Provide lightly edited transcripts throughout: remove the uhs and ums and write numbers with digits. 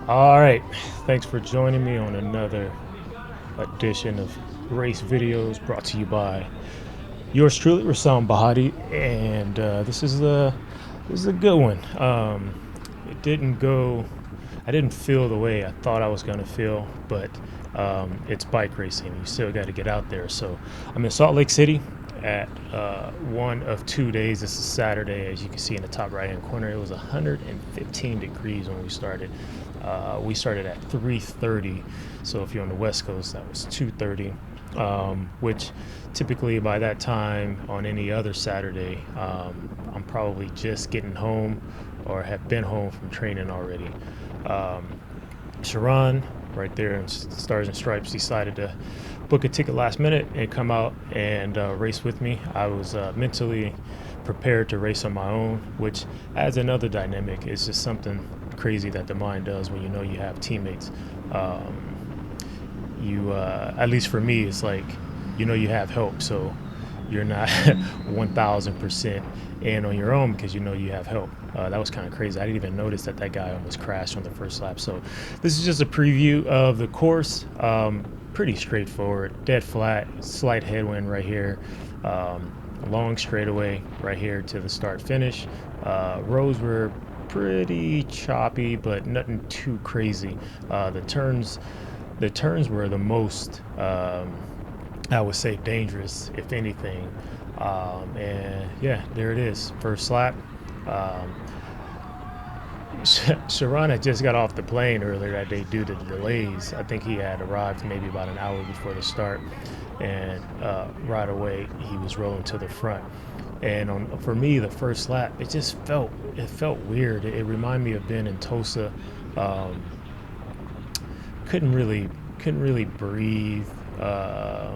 All right, thanks for joining me on another edition of Race Videos brought to you by yours truly, Rasam Bahati, and this is a good one. It didn't go, I didn't feel the way I thought I was gonna feel, but it's bike racing. You still got to get out there. So I'm in Salt Lake City at one of 2 days. This is Saturday, as you can see in the top right-hand corner. It was 115 degrees when we started. We started at 3:30, so if you're on the West Coast, that was 2:30. Which typically by that time on any other Saturday, I'm probably just getting home or have been home from training already. Um, Sharon, right there in Stars and Stripes, decided to book a ticket last minute and come out and race with me. I was mentally prepared to race on my own, which adds another dynamic. It's just something crazy that the mind does when you know you have teammates. At least for me, it's like you have help, so you're not 1,000% in on your own because you have help. That was kind of crazy. I didn't even notice that guy almost crashed on the first lap. So this is just a preview of the course. Pretty straightforward, dead flat, slight headwind right here. Long straightaway right here to the start finish. Roads were pretty choppy, but nothing too crazy. The turns were the most, I would say, dangerous, if anything. And yeah, there it is, first lap. Um, Sharon had just got off the plane earlier that day due to the delays. I think he had arrived maybe about an hour before the start, and right away he was rolling to the front. And for me, the first lap, it felt weird. It reminded me of being in Tulsa. Um, couldn't really breathe. I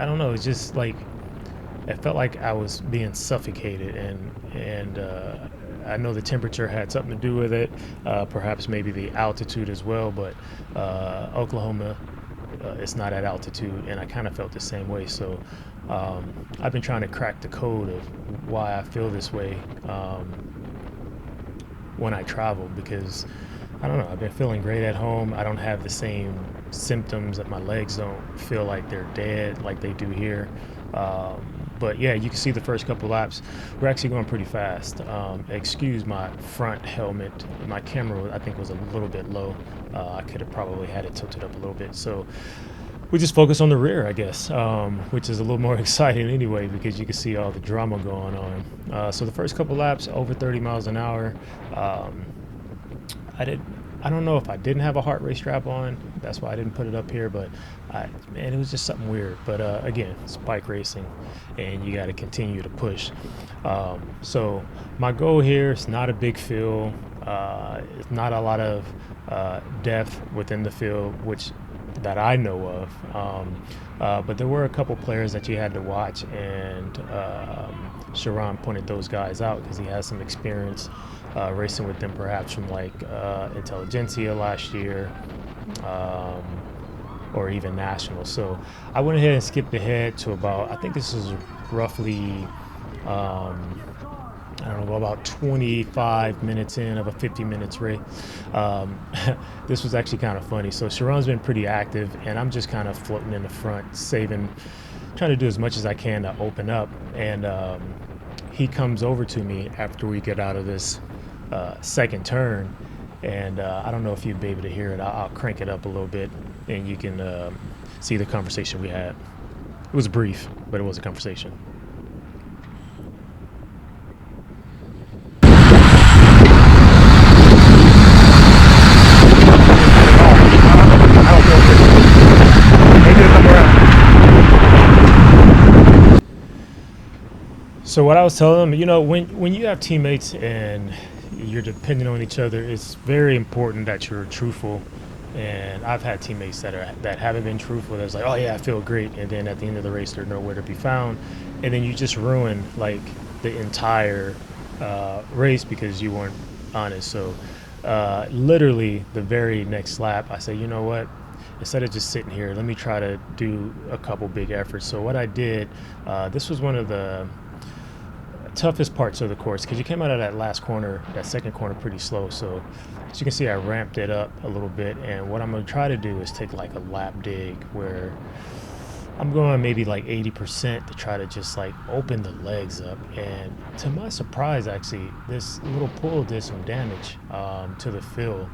don't know. It's just like it felt like I was being suffocated, and I know the temperature had something to do with it. Perhaps maybe the altitude as well, but Oklahoma, it's not at altitude, and I kind of felt the same way. So I've been trying to crack the code of why I feel this way when I travel, because I don't know. I've been feeling great at home. I don't have the same symptoms, that my legs don't feel like they're dead like they do here. But yeah, you can see the first couple laps. We're actually going pretty fast. Excuse my front helmet. My camera, I think, was a little bit low. I could have probably had it tilted up a little bit. So we just focus on the rear, I guess, which is a little more exciting anyway, because you can see all the drama going on. So the first couple laps, over 30 miles an hour. Um, I don't know if I didn't have a heart rate strap on. That's why I didn't put it up here. But man, it was just something weird. But again, it's bike racing, and you got to continue to push. So my goal here is not a big field. It's not a lot of depth within the field, which that I know of. But there were a couple players that you had to watch, and Sharon pointed those guys out because he has some experience racing with them, perhaps from like Intelligentsia last year, or even National. So I went ahead and skipped ahead to about, I think this is roughly, I don't know, about 25 minutes in of a 50 minutes race. Um, this was actually kind of funny. So Sharon's been pretty active, and I'm just kind of floating in the front, trying to do as much as I can to open up. And he comes over to me after we get out of this second turn, and I don't know if you'd be able to hear it. I'll crank it up a little bit, and you can see the conversation we had. It was brief, but it was a conversation. So what I was telling them, when you have teammates and you're depending on each other, it's very important that you're truthful. And I've had teammates that haven't been truthful. That's like, oh yeah, I feel great, and then at the end of the race, they're nowhere to be found, and then you just ruin like the entire race because you weren't honest. So literally the very next lap, I said, you know what? Instead of just sitting here, let me try to do a couple big efforts. So what I did, this was one of toughest parts of the course because you came out of that last corner, that second corner, pretty slow. So as you can see, I ramped it up a little bit, and what I'm going to try to do is take like a lap dig where I'm going maybe like 80% to try to just like open the legs up. And to my surprise, actually, this little pull did some damage to the fill.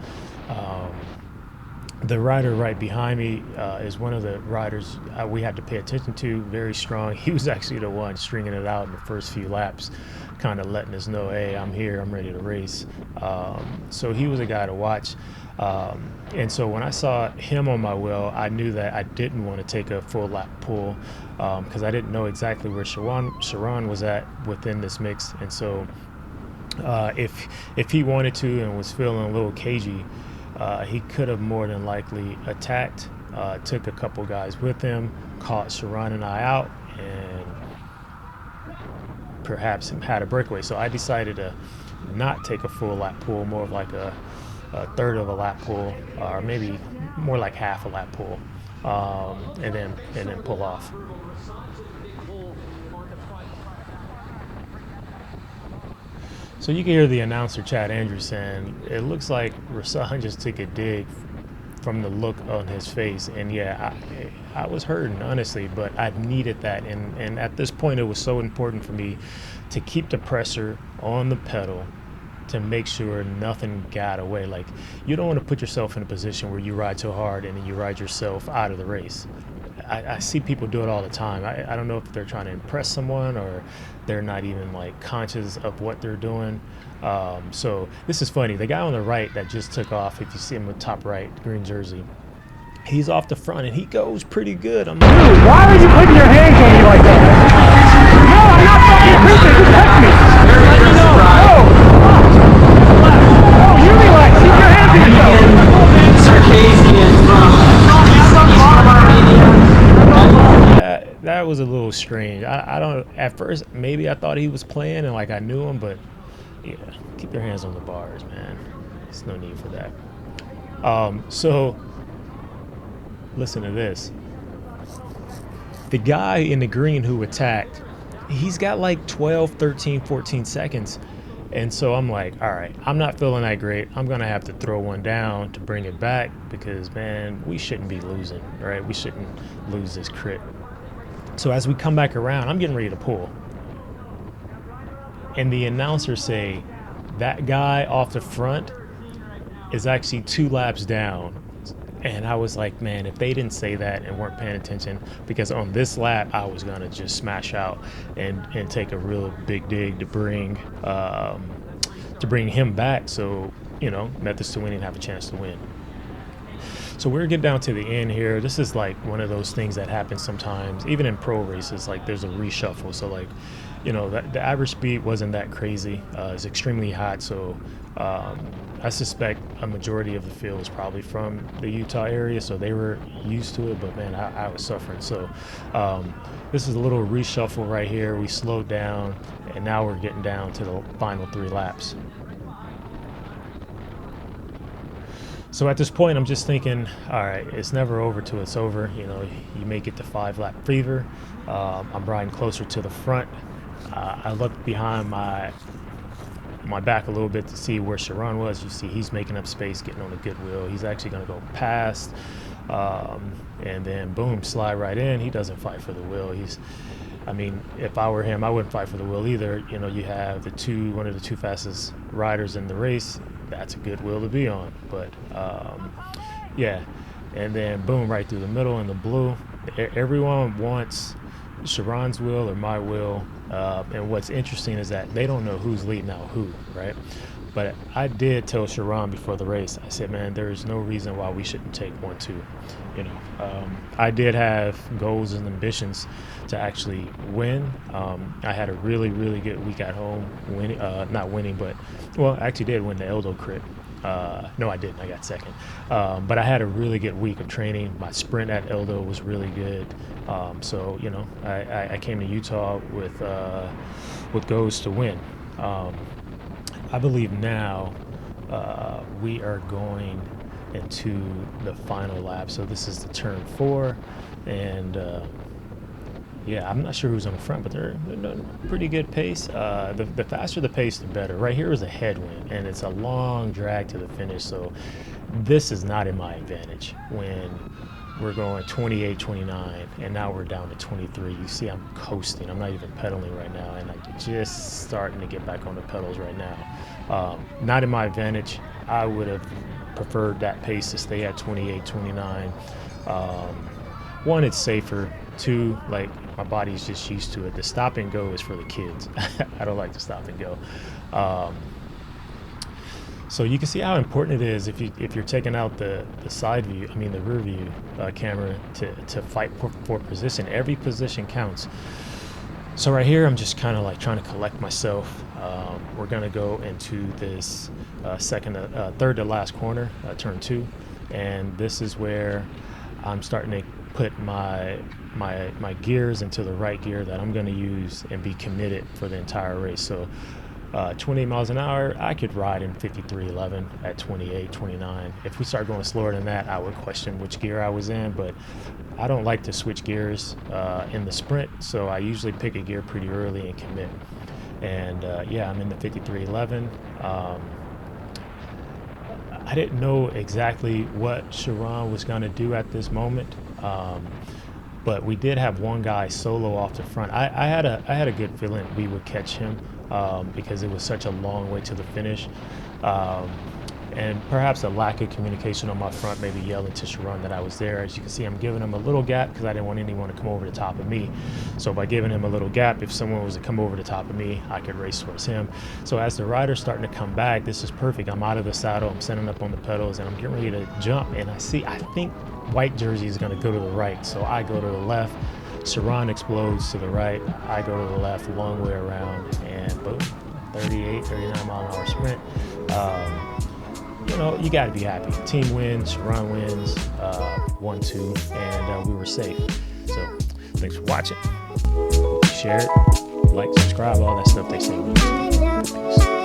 The rider right behind me is one of the riders we had to pay attention to, very strong. He was actually the one stringing it out in the first few laps, kind of letting us know, hey, I'm here, I'm ready to race. So he was a guy to watch. And so when I saw him on my wheel, I knew that I didn't want to take a full lap pull because I didn't know exactly where Sharon was at within this mix. And so if he wanted to and was feeling a little cagey, he could have more than likely attacked, took a couple guys with him, caught Sharon and I out, and perhaps had a breakaway. So I decided to not take a full lap pull, more of like a third of a lap pull, or maybe more like half a lap pull, and then pull off. So you can hear the announcer, Chad Andrews, saying, it looks like Rasan just took a dig from the look on his face. And yeah, I was hurting, honestly, but I needed that. And at this point, it was so important for me to keep the pressure on the pedal to make sure nothing got away. Like, you don't want to put yourself in a position where you ride so hard and then you ride yourself out of the race. I see people do it all the time. I don't know if they're trying to impress someone or they're not even like conscious of what they're doing. So this is funny. The guy on the right that just took off, if you see him in the top right, green jersey, he's off the front and he goes pretty good. I'm like, dude, why are you putting your hands on me like that? No, I'm not fucking pissing. You touched me. Let me know. No, you relax. Keep your hands to yourself. Circassian that was a little strange. I don't, at first, maybe I thought he was playing and like I knew him, but yeah, keep your hands on the bars, man. There's no need for that. So listen to this. The guy in the green who attacked, he's got like 12, 13, 14 seconds. And so I'm like, all right, I'm not feeling that great. I'm going to have to throw one down to bring it back because, man, we shouldn't be losing, right? We shouldn't lose this crit. So as we come back around, I'm getting ready to pull. And the announcers say that guy off the front is actually 2 laps down. And I was like, man, if they didn't say that and weren't paying attention, because on this lap, I was going to just smash out and take a real big dig to bring him back. So, you know, methods to winning, have a chance to win. So we're getting down to the end here. This is like one of those things that happens sometimes, even in pro races, like there's a reshuffle. So like, you know, the average speed wasn't that crazy. It's extremely hot. So I suspect a majority of the field is probably from the Utah area. So they were used to it, but man, I was suffering. So this is a little reshuffle right here. We slowed down and now we're getting down to the final 3 laps. So at this point, I'm just thinking, all right, it's never over till it's over. You know, you may get the 5-lap fever. I'm riding closer to the front. I looked behind my back a little bit to see where Sharon was. You see he's making up space, getting on a good wheel. He's actually going to go past, and then boom, slide right in. He doesn't fight for the wheel. I mean, if I were him, I wouldn't fight for the wheel either. You know, you have one of the 2 fastest riders in the race. That's a good wheel to be on. But yeah, and then boom, right through the middle in the blue. Everyone wants Sharon's wheel or my wheel. And what's interesting is that they don't know who's leading out who, right? But I did tell Sharon before the race, I said, man, there is no reason why we shouldn't take 1-2. You know, I did have goals and ambitions to actually win. I had a really, really good week at home, not winning, but, well, I actually did win the Eldo crit. No, I didn't. I got second. But I had a really good week of training. My sprint at Eldo was really good. So, you know, I came to Utah with goals to win. I believe now we are going into the final lap. So this is the turn 4, and Yeah, I'm not sure who's on the front, but they're doing pretty good pace. The faster the pace, the better. Right here is a headwind, and it's a long drag to the finish, so this is not in my advantage when we're going 28, 29, and now we're down to 23. You see I'm coasting. I'm not even pedaling right now, and I'm just starting to get back on the pedals right now. Not in my advantage. I would have preferred that pace to stay at 28, 29. One, it's safer. Two, like my body's just used to it. The stop and go is for the kids. I don't like to stop and go. Um, so you can see how important it is if you're taking out the side view, I mean the rear view camera to fight for position. Every position counts. So right here, I'm just kind of like trying to collect myself. We're gonna go into this third to last corner, turn 2, and this is where I'm starting to put my gears into the right gear that I'm going to use and be committed for the entire race. So 28 miles an hour, I could ride in 53.11 at 28, 29. If we start going slower than that, I would question which gear I was in, but I don't like to switch gears in the sprint, so I usually pick a gear pretty early and commit. And yeah, I'm in the 53.11. I didn't know exactly what Sharon was going to do at this moment, but we did have one guy solo off the front. I had a good feeling we would catch him because it was such a long way to the finish, and perhaps a lack of communication on my front, maybe yelling to Sharon that I was there. As you can see, I'm giving him a little gap because I didn't want anyone to come over the top of me. So by giving him a little gap, if someone was to come over the top of me, I could race towards him. So as the rider's starting to come back, this is perfect. I'm out of the saddle, I'm sending up on the pedals, and I'm getting ready to jump. And I think white jersey is going to go to the right, so I go to the left. Sharon explodes to the right, I go to the left, long way around, and boom, 38, 39 mile an hour sprint. You know, you got to be happy. Team wins, Sharon wins, 1-2, and we were safe. So thanks for watching. Share it, like, subscribe, all that stuff they say. Peace.